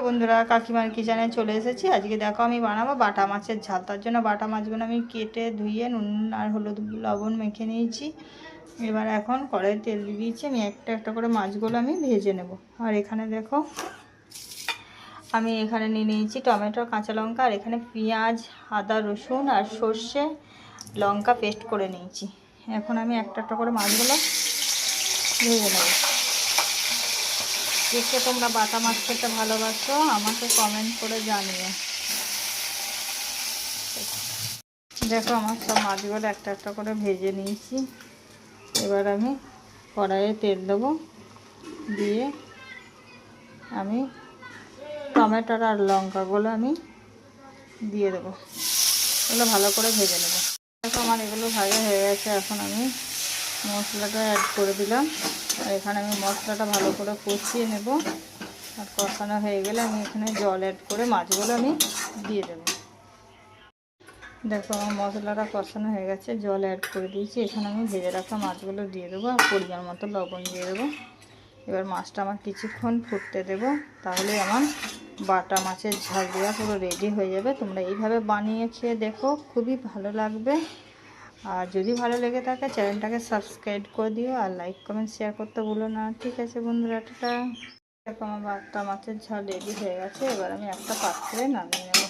বন্ধুরা, কাকিমার কিচেনে চলে এসেছি। আজকে দেখো আমি বানাবো বাটা মাছের ঝাল। তার জন্য বাটা মাছগুলো আমি কেটে ধুয়ে নুন আর হলুদ লবণ মেখে নিয়েছি। এবার এখন কড়াইয়ে তেল দিয়ে দিয়েছি। আমি একটা একটা করে মাছগুলো আমি ভেজে নেব। আর এখানে দেখো আমি এখানে নিয়ে নিয়েছি টমেটো, কাঁচা লঙ্কা, আর এখানে পেঁয়াজ, আদা, রসুন আর সর্ষে লঙ্কা পেস্ট করে নিয়েছি। এখন আমি একটা একটা করে মাছগুলো ভেজে নেব। কে তোমরা বাটা মাছ খেতে ভালোবাসো আমাকে কমেন্ট করে জানিও। দেখো আমার সব মাছগুলো একটা একটা করে ভেজে নিয়েছি। এবার আমি কড়াইয়ে তেল দেবো, দিয়ে আমি টমেটো আর লঙ্কাগুলো আমি দিয়ে দেবো। এগুলো ভালো করে ভেজে নেব। দেখো আমার এগুলো ভাজা হয়ে গেছে। এখন আমি মশলাটা অ্যাড করে দিলাম। আর এখানে আমি মশলাটা ভালো করে কষিয়ে নেব। আর কষানো হয়ে গেলে আমি এখানে জল অ্যাড করে মাছগুলো আমি দিয়ে দেবো। দেখো আমার মশলাটা কষানো হয়ে গেছে, জল অ্যাড করে দিয়েছি। এখানে আমি ভেজে রাখা মাছগুলো দিয়ে দেবো আর পরিমাণ মতো লবণ দিয়ে দেবো। এবার মাছটা আমার কিছুক্ষণ ফুটতে দেবো, তাহলে আমার বাটা মাছের ঝাল দেওয়া পুরো রেডি হয়ে যাবে। তোমরা এইভাবে বানিয়ে খেয়ে দেখো, খুবই ভালো লাগবে। আর যদি ভালো লেগে থাকে চ্যানেলটাকে সাবস্ক্রাইব করে দিও, আর লাইক কমেন্ট শেয়ার করতে ভুলো না। ঠিক আছে বন্ধুরা, টাটা। দেখো আমার বাটা মাছের ঝাল রেডি হয়ে গেছে। এবার আমি একটা পাত্রে নামিয়ে নেব।